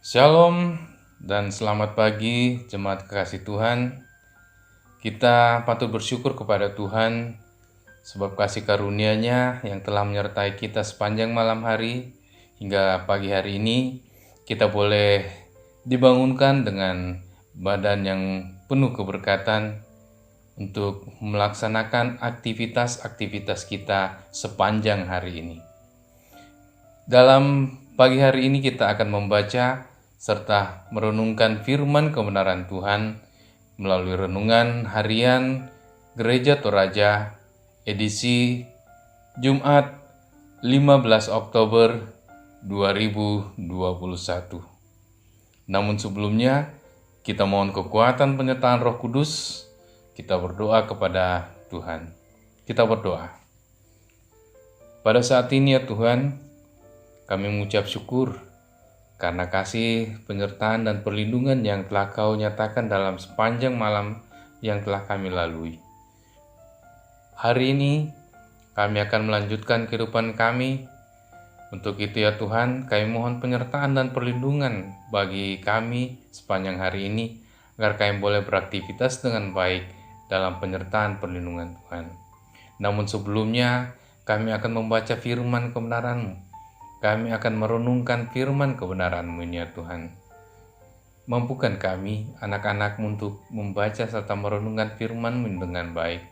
Shalom dan selamat pagi jemaat kekasih Tuhan. Kita patut bersyukur kepada Tuhan sebab kasih karunia-Nya yang telah menyertai kita sepanjang malam hari hingga pagi hari ini. Kita boleh dibangunkan dengan badan yang penuh keberkatan untuk melaksanakan aktivitas-aktivitas kita sepanjang hari ini. Dalam pagi hari ini kita akan membaca serta merenungkan firman kebenaran Tuhan melalui renungan harian Gereja Toraja edisi Jumat 15 Oktober 2021. Namun sebelumnya kita mohon kekuatan penyertaan Roh Kudus, kita berdoa kepada Tuhan. Kita berdoa. Pada saat ini ya Tuhan, kami mengucap syukur karena kasih, penyertaan, dan perlindungan yang telah Kau nyatakan dalam sepanjang malam yang telah kami lalui. Hari ini kami akan melanjutkan kehidupan kami. Untuk itu ya Tuhan, kami mohon penyertaan dan perlindungan bagi kami sepanjang hari ini, agar kami boleh beraktivitas dengan baik dalam penyertaan perlindungan Tuhan. Namun sebelumnya, kami akan membaca firman kebenaran-Mu. Kami akan merenungkan firman kebenaran-Mu ini ya Tuhan. Mampukan kami, anak-anak-Mu untuk membaca serta merenungkan firman-Mu dengan baik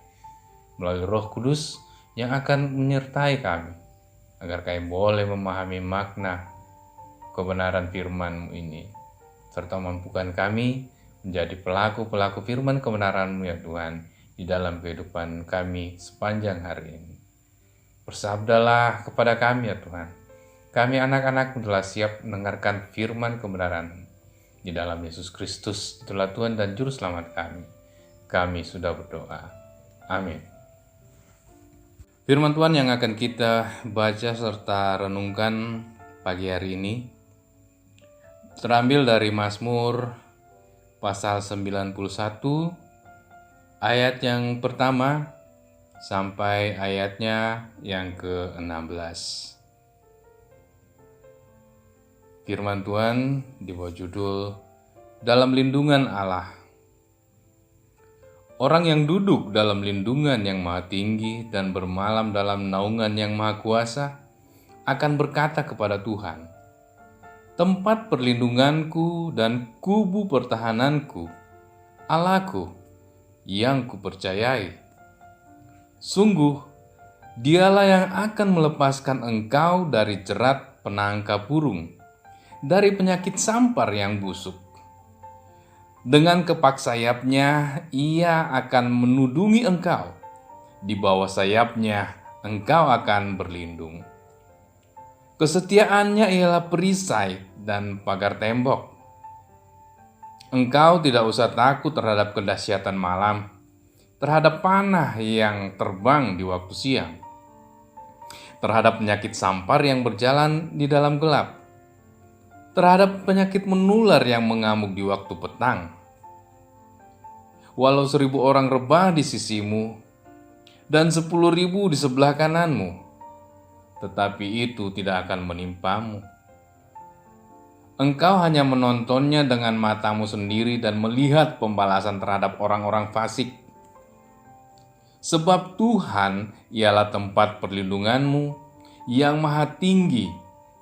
melalui Roh Kudus yang akan menyertai kami, agar kami boleh memahami makna kebenaran firman-Mu ini. Serta mampukan kami menjadi pelaku-pelaku firman kebenaran-Mu ya Tuhan di dalam kehidupan kami sepanjang hari ini. Bersabdalah kepada kami ya Tuhan. Kami anak-anak telah siap mendengarkan firman kebenaran di dalam Yesus Kristus, itulah Tuhan dan Juru Selamat kami. Kami sudah berdoa. Amin. Firman Tuhan yang akan kita baca serta renungkan pagi hari ini terambil dari Mazmur pasal 91 ayat yang pertama sampai ayatnya yang ke-16. Firman Tuhan di bawah judul Dalam Lindungan Allah. Orang yang duduk dalam lindungan yang maha tinggi dan bermalam dalam naungan yang maha kuasa akan berkata kepada Tuhan, tempat perlindunganku dan kubu pertahananku, Allahku yang kupercayai. Sungguh, dialah yang akan melepaskan engkau dari jerat penangkap burung, dari penyakit sampar yang busuk. Dengan kepak sayapnya, ia akan menudungi engkau. Di bawah sayapnya, engkau akan berlindung. Kesetiaannya ialah perisai dan pagar tembok. Engkau tidak usah takut terhadap kedahsyatan malam, terhadap panah yang terbang di waktu siang, terhadap penyakit sampar yang berjalan di dalam gelap, terhadap penyakit menular yang mengamuk di waktu petang. Walau 1.000 orang rebah di sisimu dan 10.000 di sebelah kananmu, tetapi itu tidak akan menimpamu. Engkau hanya menontonnya dengan matamu sendiri dan melihat pembalasan terhadap orang-orang fasik. Sebab Tuhan ialah tempat perlindunganmu yang maha tinggi,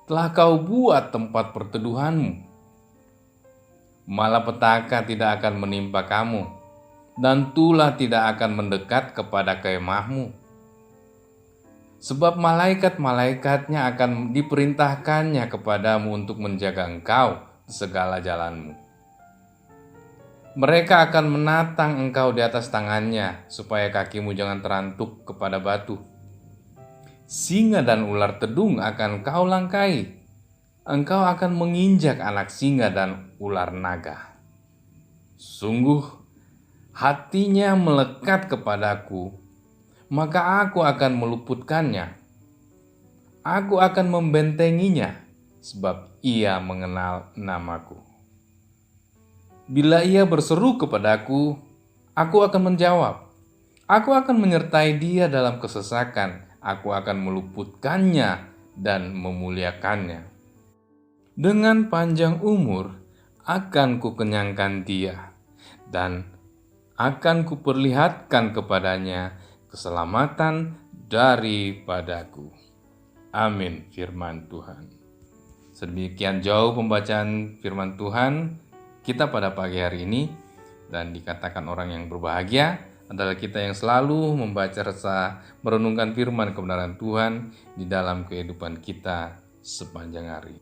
telah kau buat tempat perteduhanmu. Malapetaka tidak akan menimpa kamu, dan tulah tidak akan mendekat kepada kemahmu. Sebab malaikat-malaikatnya akan diperintahkannya kepadamu untuk menjaga engkau di segala jalanmu. Mereka akan menatang engkau di atas tangannya, supaya kakimu jangan terantuk kepada batu. Singa dan ular tedung akan kau langkai. Engkau akan menginjak anak singa dan ular naga. Sungguh, hatinya melekat kepadaku, maka aku akan meluputkannya. Aku akan membentenginya, sebab ia mengenal namaku. Bila ia berseru kepadaku, aku akan menjawab. Aku akan menyertai dia dalam kesesakan. Aku akan meluputkannya dan memuliakannya. Dengan panjang umur akan kukenyangkan dia, dan akan kuperlihatkan kepadanya keselamatan daripadaku. Amin, firman Tuhan. Sedemikian jauh pembacaan firman Tuhan kita pada pagi hari ini, dan dikatakan orang yang berbahagia adalah kita yang selalu membaca serta merenungkan firman kebenaran Tuhan di dalam kehidupan kita sepanjang hari.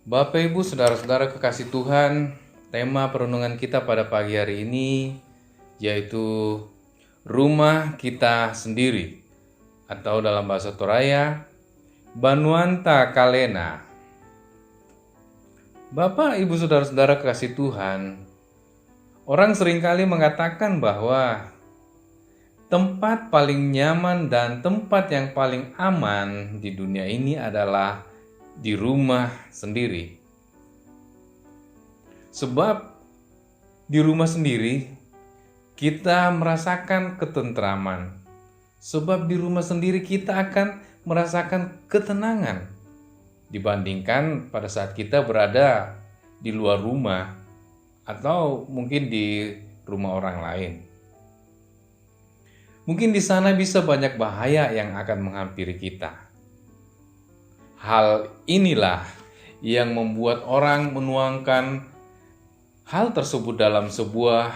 Bapak, Ibu, saudara-saudara kekasih Tuhan, tema perenungan kita pada pagi hari ini yaitu rumah kita sendiri, atau dalam bahasa Toraya, Banuanta Kalena. Bapak, Ibu, saudara-saudara kekasih Tuhan, orang seringkali mengatakan bahwa tempat paling nyaman dan tempat yang paling aman di dunia ini adalah di rumah sendiri. Sebab di rumah sendiri kita merasakan ketentraman. Sebab di rumah sendiri kita akan merasakan ketenangan dibandingkan pada saat kita berada di luar rumah atau mungkin di rumah orang lain. Mungkin di sana bisa banyak bahaya yang akan menghampiri kita. Hal inilah yang membuat orang menuangkan hal tersebut dalam sebuah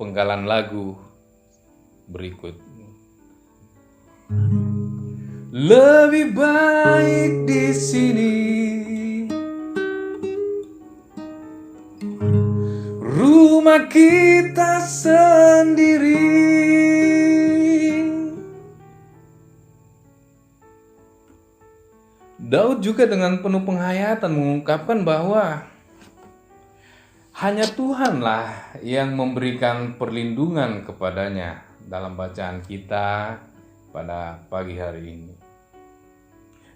penggalan lagu berikut. Lebih baik di sini, rumah kita sendiri. Daud juga dengan penuh penghayatan mengungkapkan bahwa hanya Tuhanlah yang memberikan perlindungan kepadanya dalam bacaan kita pada pagi hari ini.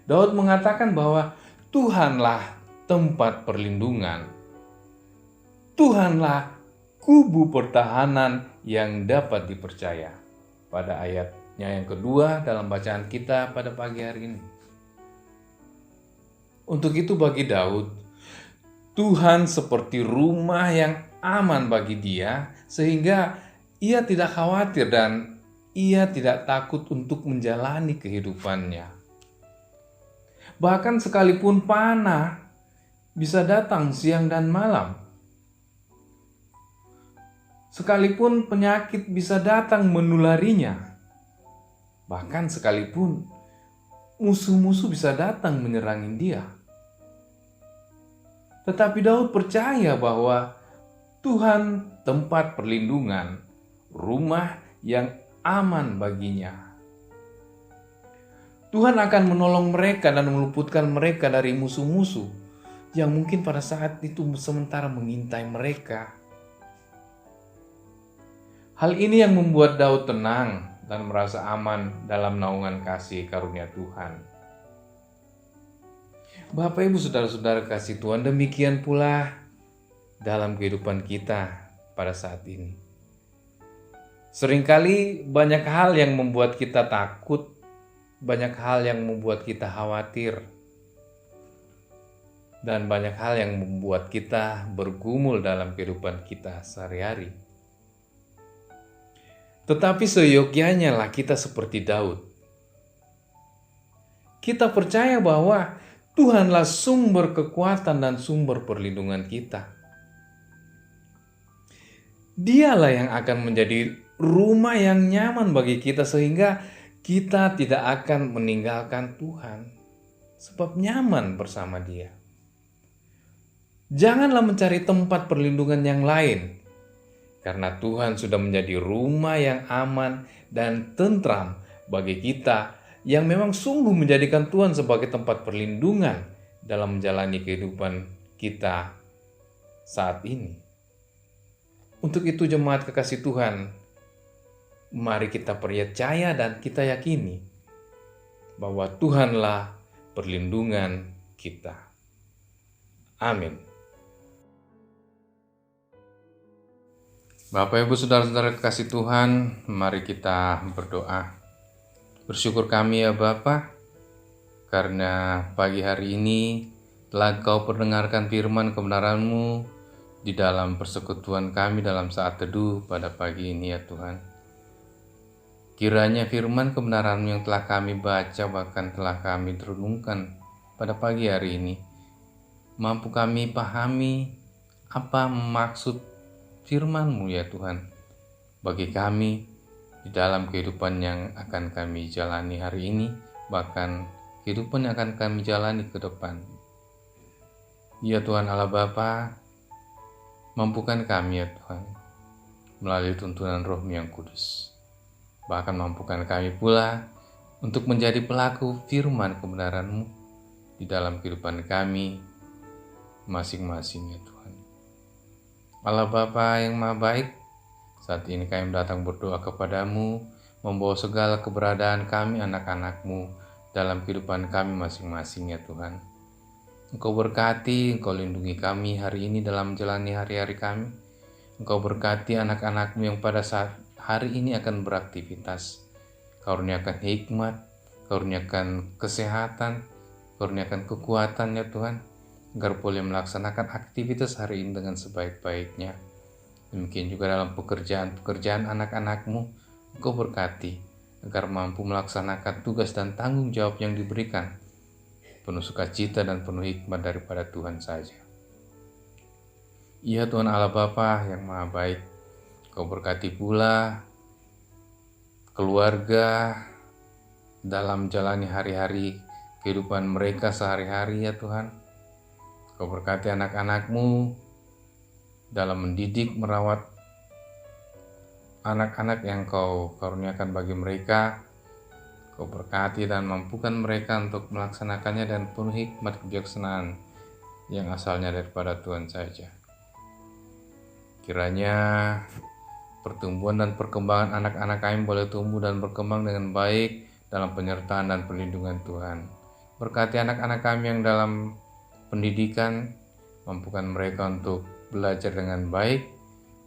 Daud mengatakan bahwa Tuhanlah tempat perlindungan. Tuhanlah kubu pertahanan yang dapat dipercaya. Pada ayatnya yang kedua dalam bacaan kita pada pagi hari ini. Untuk itu bagi Daud, Tuhan seperti rumah yang aman bagi dia, sehingga ia tidak khawatir dan ia tidak takut untuk menjalani kehidupannya. Bahkan sekalipun panah bisa datang siang dan malam, sekalipun penyakit bisa datang menularinya, bahkan sekalipun musuh-musuh bisa datang menyerang dia, tetapi Daud percaya bahwa Tuhan tempat perlindungan, rumah yang aman baginya. Tuhan akan menolong mereka dan meluputkan mereka dari musuh-musuh yang mungkin pada saat itu sementara mengintai mereka. Hal ini yang membuat Daud tenang dan merasa aman dalam naungan kasih karunia Tuhan. Bapak, Ibu, saudara-saudara kasih Tuhan, demikian pula dalam kehidupan kita pada saat ini. Seringkali banyak hal yang membuat kita takut, banyak hal yang membuat kita khawatir, dan banyak hal yang membuat kita bergumul dalam kehidupan kita sehari-hari. Tetapi seyogyanya lah kita seperti Daud. Kita percaya bahwa Tuhanlah sumber kekuatan dan sumber perlindungan kita. Dialah yang akan menjadi rumah yang nyaman bagi kita sehingga kita tidak akan meninggalkan Tuhan, sebab nyaman bersama Dia. Janganlah mencari tempat perlindungan yang lain, karena Tuhan sudah menjadi rumah yang aman dan tentram bagi kita yang memang sungguh menjadikan Tuhan sebagai tempat perlindungan dalam menjalani kehidupan kita saat ini. Untuk itu jemaat kekasih Tuhan, mari kita percaya dan kita yakini bahwa Tuhanlah perlindungan kita. Amin. Bapak, Ibu, saudara-saudara kekasih Tuhan, mari kita berdoa. Bersyukur kami ya Bapa, karena pagi hari ini Telah Engkau perdengarkan firman kebenaran-Mu di dalam persekutuan kami dalam saat teduh pada pagi ini ya Tuhan. Kiranya firman kebenaran-Mu yang telah kami baca bahkan telah kami renungkan pada pagi hari ini, mampu kami pahami apa maksud firman-Mu ya Tuhan bagi kami di dalam kehidupan yang akan kami jalani hari ini, bahkan kehidupan yang akan kami jalani ke depan. Ya Tuhan Allah Bapa, mampukan kami ya Tuhan melalui tuntunan Roh-Mu yang kudus. Bahkan mampukan kami pula untuk menjadi pelaku firman kebenaran-Mu di dalam kehidupan kami masing-masing ya Tuhan. Allah Bapa yang Maha Baik, saat ini kami datang berdoa kepadamu, membawa segala keberadaan kami anak-anak-Mu dalam kehidupan kami masing-masing ya Tuhan. Engkau berkati, Engkau lindungi kami hari ini dalam menjalani hari-hari kami. Engkau berkati anak-anak-Mu yang pada saat hari ini akan beraktivitas. Karuniakan hikmat, karuniakan kesehatan, karuniakan kekuatan ya Tuhan, agar boleh melaksanakan aktivitas hari ini dengan sebaik-baiknya. Demikian juga dalam pekerjaan anak-anak-Mu, Engkau berkati agar mampu melaksanakan tugas dan tanggung jawab yang diberikan, penuh sukacita dan penuh hikmat daripada Tuhan saja. Ya Tuhan Allah Bapa yang Maha Baik, Engkau berkati pula keluarga dalam menjalani hari-hari kehidupan mereka sehari-hari ya Tuhan. Engkau berkati anak-anak-Mu dalam mendidik, merawat anak-anak yang Kau karuniakan bagi mereka. Kau berkati dan mampukan mereka untuk melaksanakannya dan penuh hikmat kebijaksanaan yang asalnya daripada Tuhan saja. Kiranya pertumbuhan dan perkembangan anak-anak kami boleh tumbuh dan berkembang dengan baik dalam penyertaan dan perlindungan Tuhan. Berkati anak-anak kami yang dalam pendidikan, mampukan mereka untuk belajar dengan baik,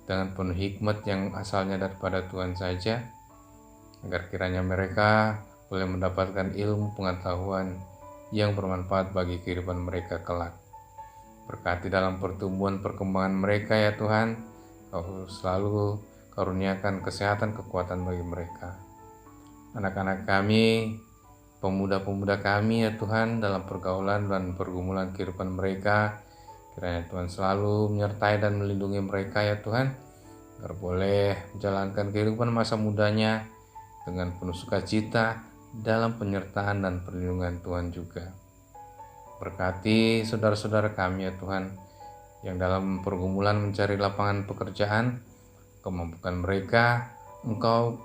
dengan penuh hikmat yang asalnya daripada Tuhan saja, agar kiranya mereka boleh mendapatkan ilmu pengetahuan yang bermanfaat bagi kehidupan mereka kelak. Berkati dalam pertumbuhan perkembangan mereka ya Tuhan, Kau selalu karuniakan kesehatan kekuatan bagi mereka. Anak-anak kami, pemuda-pemuda kami ya Tuhan, dalam pergaulan dan pergumulan kehidupan mereka, kiranya Tuhan selalu menyertai dan melindungi mereka ya Tuhan, agar boleh menjalankan kehidupan masa mudanya dengan penuh sukacita dalam penyertaan dan perlindungan Tuhan juga. Berkati saudara-saudara kami ya Tuhan, yang dalam pergumulan mencari lapangan pekerjaan, Engkau mampukan mereka, Engkau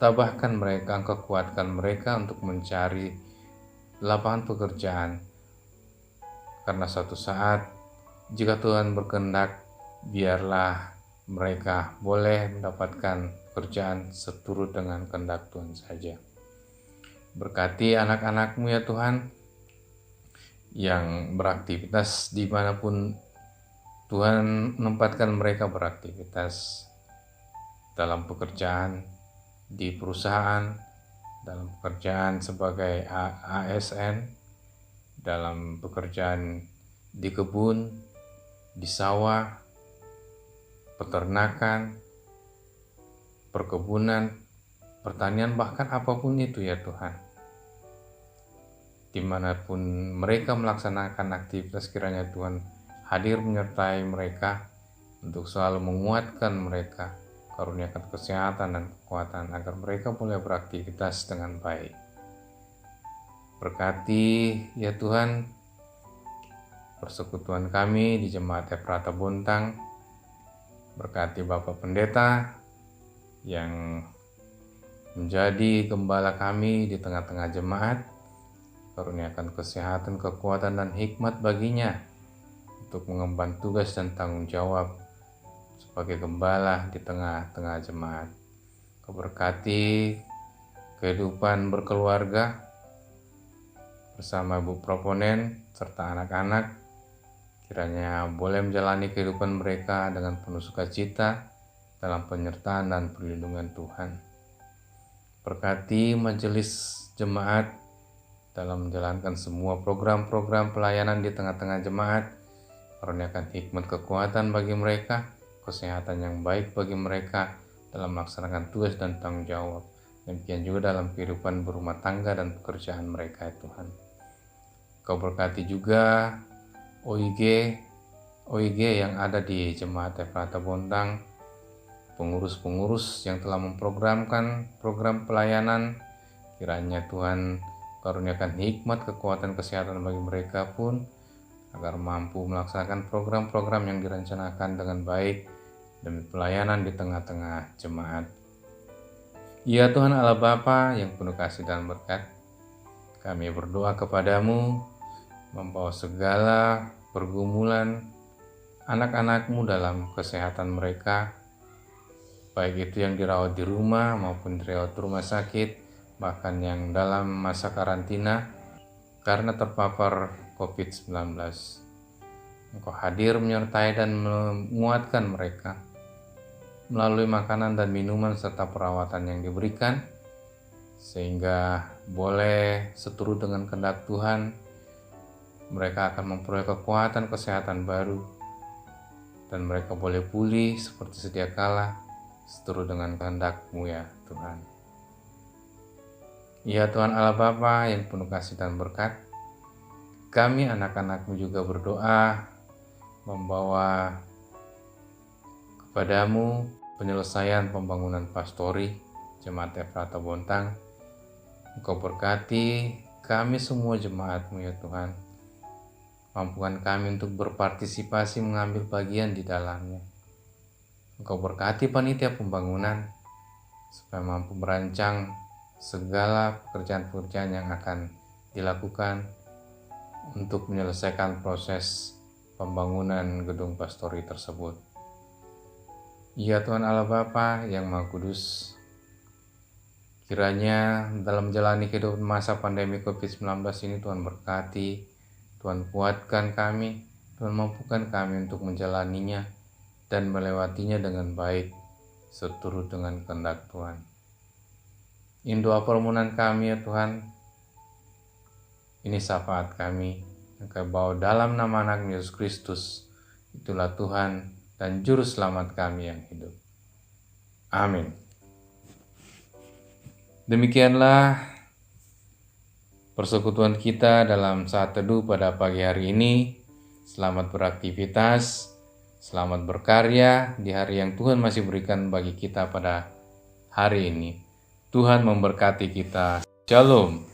tabahkan mereka, Engkau kuatkan mereka untuk mencari lapangan pekerjaan. Karena suatu saat jika Tuhan berkehendak, biarlah mereka boleh mendapatkan pekerjaan seturut dengan kehendak Tuhan saja. Berkati anak-anak-Mu ya Tuhan, yang beraktivitas dimanapun Tuhan menempatkan mereka beraktivitas, dalam pekerjaan, di perusahaan, dalam pekerjaan sebagai ASN, dalam pekerjaan di kebun, di sawah, peternakan, perkebunan, pertanian, bahkan apapun itu ya Tuhan. Dimanapun mereka melaksanakan aktivitas, kiranya Tuhan hadir menyertai mereka untuk selalu menguatkan mereka, karuniakan kesehatan dan kekuatan agar mereka boleh beraktivitas dengan baik. Berkati ya Tuhan persekutuan kami di Jemaat Efrata Bontang. Berkati Bapak Pendeta yang menjadi gembala kami di tengah-tengah jemaat. Karuniakan kesehatan, kekuatan, dan hikmat baginya untuk mengemban tugas dan tanggung jawab sebagai gembala di tengah-tengah jemaat. Kau berkati kehidupan berkeluarga bersama Ibu Proponen serta anak-anak, kiranya boleh menjalani kehidupan mereka dengan penuh sukacita dalam penyertaan dan perlindungan Tuhan. Berkati majelis jemaat dalam menjalankan semua program-program pelayanan di tengah-tengah jemaat. Karuniakan hikmat kekuatan bagi mereka, kesehatan yang baik bagi mereka dalam melaksanakan tugas dan tanggung jawab. Demikian juga dalam kehidupan berumah tangga dan pekerjaan mereka, ya Tuhan. Kau berkati juga OIG yang ada di Jemaat Efrata Bontang, pengurus-pengurus yang telah memprogramkan program pelayanan. Kiranya Tuhan karuniakan hikmat, kekuatan, kesehatan bagi mereka pun, agar mampu melaksanakan program-program yang direncanakan dengan baik demi pelayanan di tengah-tengah jemaat. Ya Tuhan Allah Bapa yang penuh kasih dan berkat, kami berdoa kepadamu, membawa segala pergumulan anak-anakmu dalam kesehatan mereka, baik itu yang dirawat di rumah maupun dirawat di rumah sakit, bahkan yang dalam masa karantina karena terpapar COVID-19. Engkau hadir menyertai dan menguatkan mereka melalui makanan dan minuman serta perawatan yang diberikan, sehingga boleh seturut dengan kehendak Tuhan, mereka akan memperoleh kekuatan kesehatan baru, dan mereka boleh pulih seperti sedia kala, seturut dengan kehendak-Mu ya Tuhan. Ya Tuhan Allah Bapa yang penuh kasih dan berkat, kami anak-anak-Mu juga berdoa, membawa kepadamu penyelesaian pembangunan pastori Jemaat Efrata Bontang. Engkau berkati kami semua jemaat-Mu ya Tuhan. Mampukan kami untuk berpartisipasi mengambil bagian di dalamnya. Engkau berkati panitia pembangunan supaya mampu merancang segala pekerjaan-pekerjaan yang akan dilakukan untuk menyelesaikan proses pembangunan gedung pastori tersebut. Ya Tuhan Allah Bapa yang Maha Kudus, kiranya dalam menjalani kehidupan masa pandemi COVID-19 ini Tuhan berkati, Tuhan kuatkan kami, Tuhan mampukan kami untuk menjalaninya dan melewatinya dengan baik, seturut dengan kehendak Tuhan. Ini doa permohonan kami ya Tuhan, ini syafaat kami, yang Kau bawa dalam nama anak Yesus Kristus, itulah Tuhan dan Juru Selamat kami yang hidup. Amin. Demikianlah persekutuan kita dalam saat teduh pada pagi hari ini. Selamat beraktivitas, selamat berkarya di hari yang Tuhan masih berikan bagi kita pada hari ini. Tuhan memberkati kita. Shalom.